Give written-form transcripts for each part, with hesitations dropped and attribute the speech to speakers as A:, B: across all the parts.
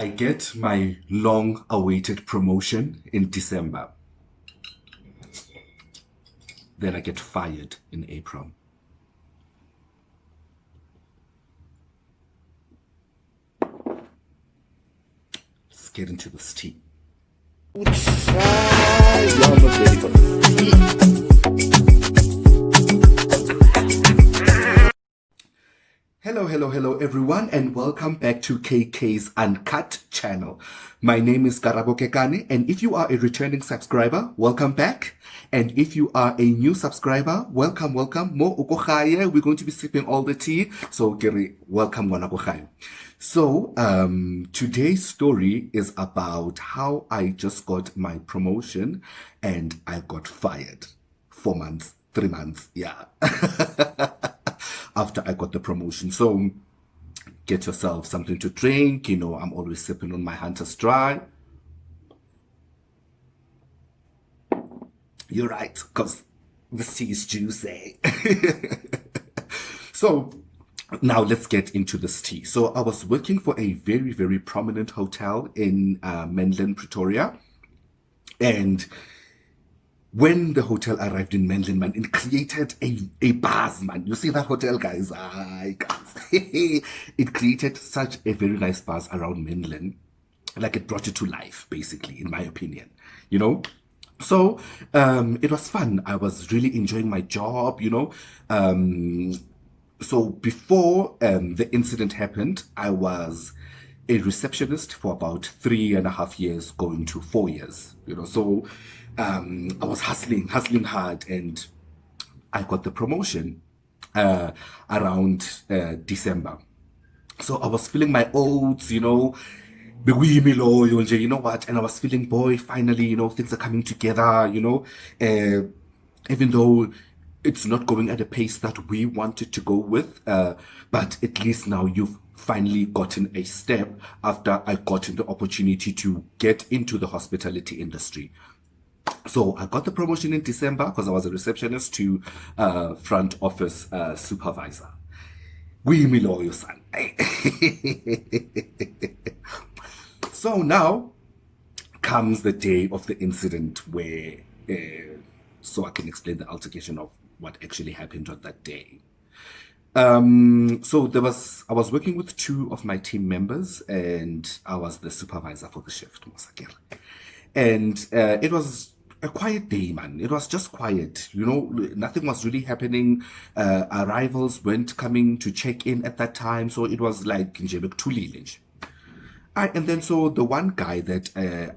A: I get my long-awaited promotion in December. Then I get fired in April. Let's get into this tea. Hello everyone, and welcome back to KK's Uncut channel. My name is Karabo Kekane, and if you are a returning subscriber, welcome back. And if you are a new subscriber, welcome. Mo ukokhaya, we're going to be sipping all the tea. So Gary, welcome wanakokhaya. So today's story is about how I just got my promotion and I got fired. 4 months, 3 months, yeah. After I got the promotion. So get yourself something to drink. You know, I'm always sipping on my Hunter's Dry. You're right, because the tea is juicy. So now let's get into this tea. So I was working for a very, very prominent hotel in Menlyn, Pretoria. And when the hotel arrived in Menlyn, man, it created a buzz, man. You see that hotel, guys? It created such a very nice buzz around Menlyn. Like it brought it to life, basically, in my opinion. You know? So it was fun. I was really enjoying my job, you know. So before the incident happened, I was a receptionist for about 3.5 years, going to 4 years, you know. So I was hustling hard, and I got the promotion around December. So I was feeling my oats, you know, you know what, and I was feeling, boy, finally, you know, things are coming together, you know, even though it's not going at a pace that we wanted to go with, but at least now you've finally gotten a step after I got the opportunity to get into the hospitality industry. So I got the promotion in December because I was a receptionist to front office supervisor. We me loyal son. So now comes the day of the incident where, so I can explain the altercation of what actually happened on that day. So I was working with 2 of my team members, and I was the supervisor for the shift, and it was a quiet day, man. It was just quiet, you know, nothing was really happening. Arrivals weren't coming to check in at that time, so it was like and then so the one guy that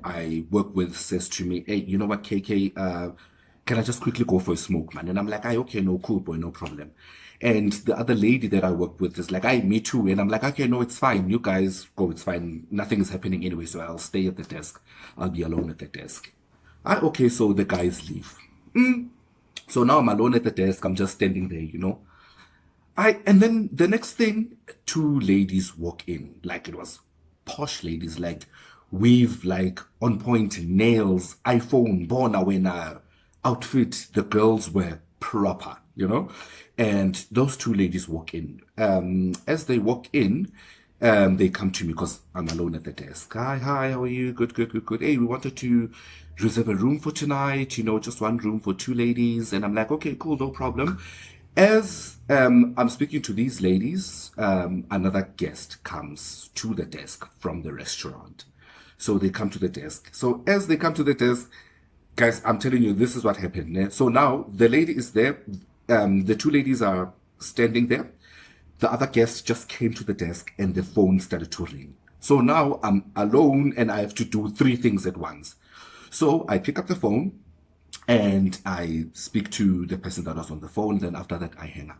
A: I work with says to me, hey, you know what, KK, can I just quickly go for a smoke, man? And I'm like, okay, no, cool, boy, no problem. And the other lady that I work with is like, me too. And I'm like, okay, no, it's fine. You guys go, it's fine. Nothing is happening anyway, so I'll stay at the desk. I'll be alone at the desk. Okay, so the guys leave. So now I'm alone at the desk. I'm just standing there, you know. And then the next thing, 2 ladies walk in. Like it was posh ladies, like weave, like on point nails, iPhone, born awena outfit. The girls were proper, you know. And those 2 ladies walk in. As they walk in, they come to me because I'm alone at the desk. Hi, how are you? Good. Hey, we wanted to reserve a room for tonight, you know, just one room for 2 ladies. And I'm like, okay, cool, no problem. As I'm speaking to these ladies, another guest comes to the desk from the restaurant. So they come to the desk. So as they come to the desk, guys, I'm telling you, this is what happened. Eh? So now the lady is there. The 2 ladies are standing there. The other guest just came to the desk and the phone started to ring. So now I'm alone and I have to do 3 things at once. So I pick up the phone and I speak to the person that was on the phone. Then after that, I hang up.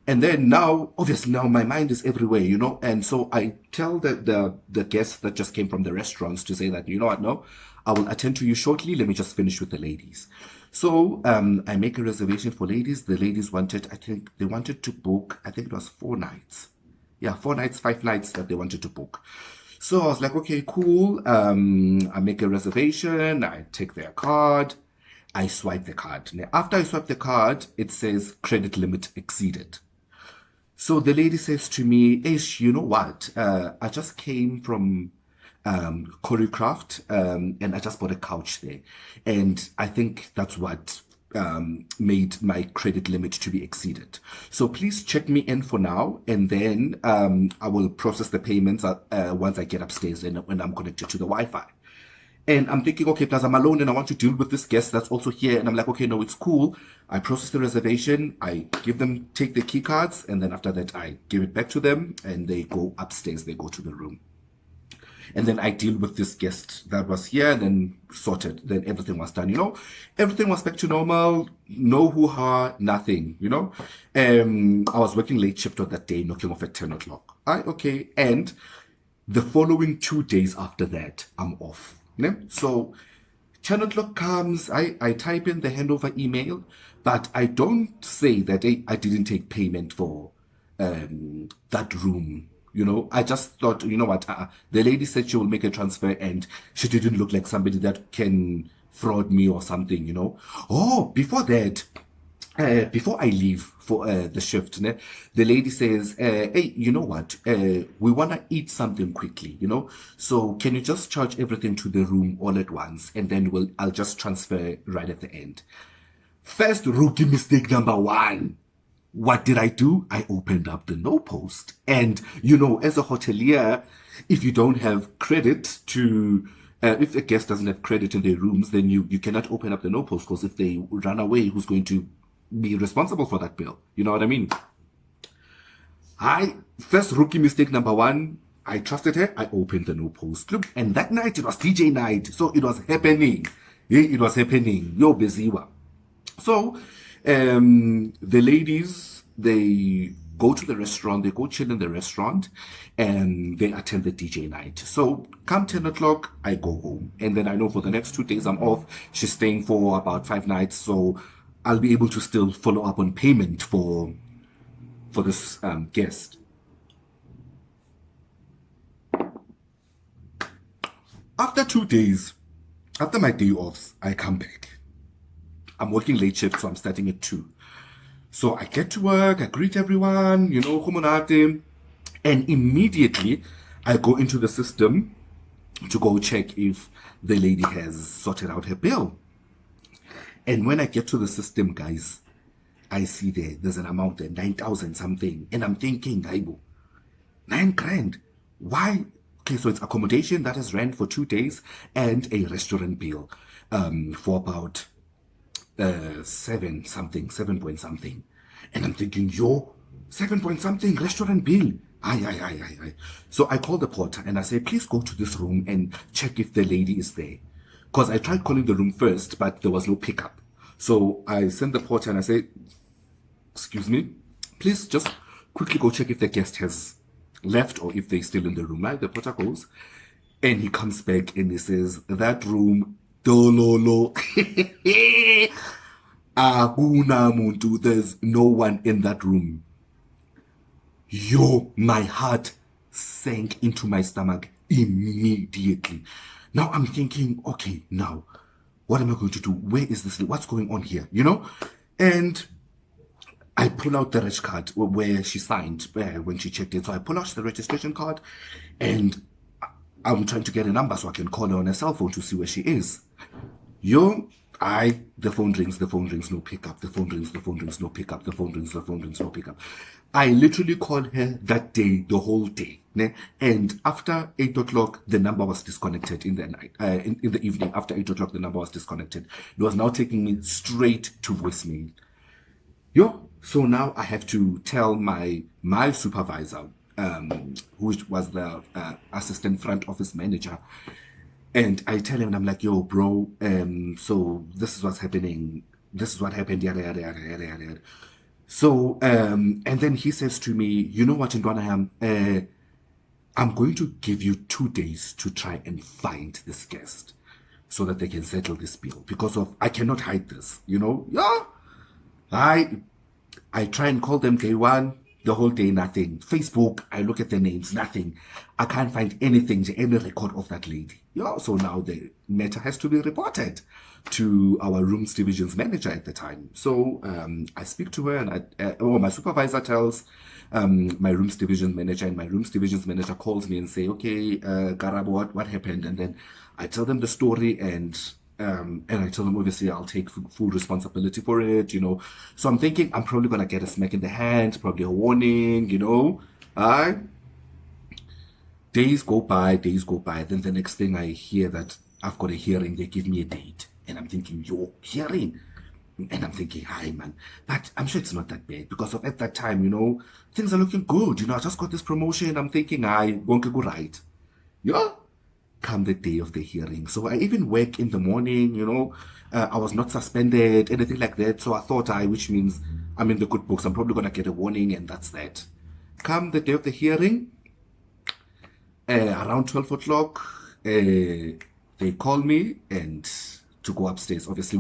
A: And then now, obviously, now my mind is everywhere, you know. And so I tell the guests that just came from the restaurants to say that, you know what, no, I will attend to you shortly. Let me just finish with the ladies. So I make a reservation for ladies. The ladies wanted, I think they wanted to book, I think it was 4 nights. Yeah, 4 nights, 5 nights that they wanted to book. So I was like, okay, cool. I make a reservation. I take their card. I swipe the card. Now, after I swipe the card, it says credit limit exceeded. So the lady says to me, Ish, you know what? I just came from choreographed, and I just bought a couch there. And I think that's what made my credit limit to be exceeded. So please check me in for now, and then I will process the payments once I get upstairs and when I'm connected to the Wi-Fi. And I'm thinking, okay, plus I'm alone and I want to deal with this guest that's also here. And I'm like, okay, no, it's cool. I process the reservation. I give them, take the key cards. And then after that, I give it back to them and they go upstairs. They go to the room. And then I deal with this guest that was here and then sorted. Then everything was done, Everything was back to normal. No hoo-ha, nothing, I was working late shift on that day, knocking off at 10 o'clock. Okay. And the following 2 days after that, I'm off. So 10 o'clock comes, I type in the handover email, but I don't say that I didn't take payment for that room. I just thought, what, the lady said she will make a transfer and she didn't look like somebody that can fraud me or something, Oh, before that, before I leave for the shift, the lady says, hey, you know what? We want to eat something quickly, So can you just charge everything to the room all at once? And then I'll just transfer right at the end. First rookie mistake number one. What did I do? I opened up the no post. And, as a hotelier, if you don't have credit to, if a guest doesn't have credit in their rooms, then you cannot open up the no post, because if they run away, who's going to be responsible for that bill? You know what I mean? First rookie mistake number one, I trusted her. I opened the no post. Look, and that night it was DJ night. So it was happening. Yeah, it was happening. Yo, busy. So, the ladies, they go to the restaurant, they go chill in the restaurant, and they attend the DJ night. So come 10 o'clock, I go home. And then I know for the next 2 days I'm off. She's staying for about 5 nights. So I'll be able to still follow up on payment for this guest. After 2 days, after my day off, I come back. I'm working late shift, so I'm starting at 2. So I get to work, I greet everyone, and immediately I go into the system to go check if the lady has sorted out her bill. And when I get to the system, guys, I see there's an amount there, 9,000 something. And I'm thinking, 9 grand. Why? Okay, so it's accommodation that is rent for 2 days and a restaurant bill for about 7 point something. And I'm thinking, 7 point something restaurant bill. Aye. So I call the porter and I say, please go to this room and check if the lady is there. Because I tried calling the room first, but there was no pickup. So I send the porter and I say, excuse me, please just quickly go check if the guest has left or if they're still in the room. Right? The porter goes and he comes back and he says, that room, dololo. Akuna muntu, there's no one in that room. My heart sank into my stomach immediately. Now I'm thinking, okay, now what am I going to do? Where is this? What's going on here? And I pull out the reg card where she signed when she checked in. So I pull out the registration card and I'm trying to get a number so I can call her on her cell phone to see where she is. The phone rings, no pickup. The phone rings, no pickup. The phone rings, no pickup. I literally called her that day, the whole day. And after 8 o'clock, the number was disconnected in the night. In the evening, after 8 o'clock, the number was disconnected. It was now taking me straight to voicemail. So now I have to tell my supervisor, who was the assistant front office manager. And I tell him, and I'm like, bro, so this is what's happening. This is what happened, yada, yada, yada, yada, yada. So, and then he says to me, you know what, Ndwanaham, I'm going to give you 2 days to try and find this guest so that they can settle this bill because I cannot hide this, I try and call them day one, the whole day, nothing. Facebook, I look at the names, nothing. I can't find anything, any record of that lady. So now the matter has to be reported to our rooms divisions manager at the time. So I speak to her and my supervisor tells my rooms division manager, and my rooms divisions manager calls me and say, okay, Karabo, what happened? And then I tell them the story, and I tell them, obviously, I'll take full responsibility for it, you know. So I'm thinking I'm probably going to get a smack in the hand, probably a warning, you know. Days go by, days go by. Then the next thing I hear that I've got a hearing, they give me a date. And I'm thinking, yo, hearing? And I'm thinking, hi, man. But I'm sure it's not that bad because of at that time, you know, things are looking good. You know, I just got this promotion. I'm thinking, I won't go right. Yeah. Come the day of the hearing. So I even work in the morning, you know. I was not suspended, anything like that. So I thought which means I'm in the good books. I'm probably going to get a warning, and that's that. Come the day of the hearing, around 12 o'clock, they call me and to go upstairs. Obviously,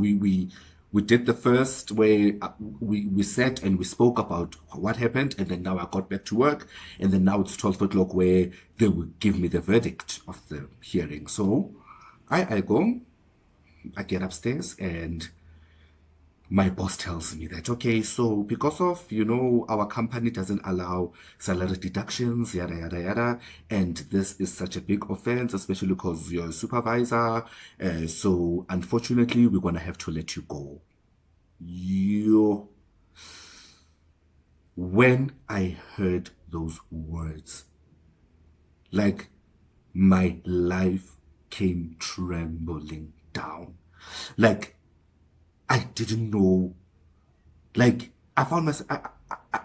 A: we did the first where we sat and we spoke about what happened, and then now I got back to work, and then now it's 12 o'clock where they will give me the verdict of the hearing. So I go, I get upstairs, and my boss tells me that, okay, so because of, you know, our company doesn't allow salary deductions, yada, yada, yada, and this is such a big offense, especially because you're a supervisor, so unfortunately, we're going to have to let you go. When I heard those words, like my life came trembling down. Like, I didn't know. Like, I found myself,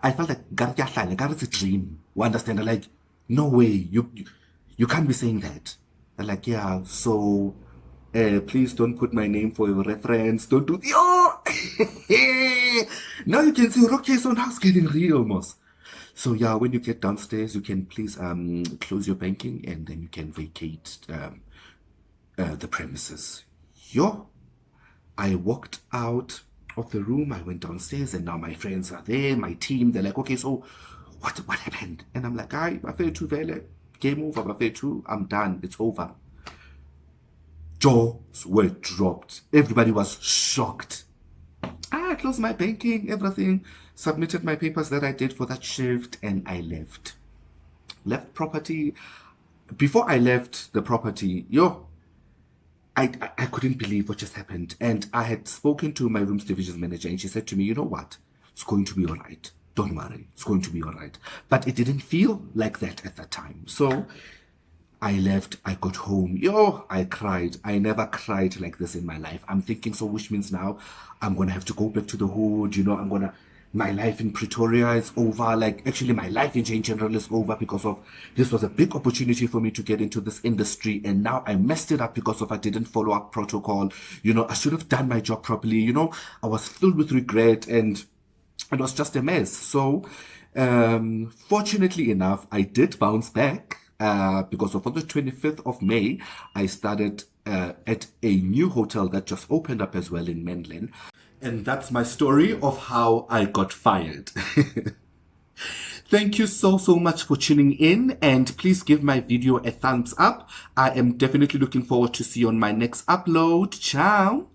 A: I felt like, like it's a dream. You understand? Like, no way, you can't be saying that. They're like, yeah, so please don't put my name for your reference. Don't do, yo! Now you can see, okay, so now it's getting real, almost. So yeah, when you get downstairs, you can please close your banking, and then you can vacate the premises. Yo! I walked out of the room, I went downstairs, and now my friends are there, my team, they're like, okay, so what happened? And I'm like, I feel too vele. Game over, I feel too, I'm done, it's over. Jaws were dropped. Everybody was shocked. I closed my banking, everything, submitted my papers that I did for that shift, and I left. Left property. Before I left the property, I couldn't believe what just happened. And I had spoken to my rooms division manager, and she said to me, you know what? It's going to be all right. Don't worry. It's going to be all right. But it didn't feel like that at that time. So I left. I got home. I cried. I never cried like this in my life. I'm thinking, so which means now I'm going to have to go back to the hood. My life in Pretoria is over. Like, actually, my life in general is over because of this was a big opportunity for me to get into this industry. And now I messed it up because of I didn't follow up protocol. I should have done my job properly. I was filled with regret, and it was just a mess. So, fortunately enough, I did bounce back because on the 25th of May, I started at a new hotel that just opened up as well in Menlyn. And that's my story of how I got fired. Thank you so much for tuning in, and please give my video a thumbs up. I am definitely looking forward to see you on my next upload. Ciao.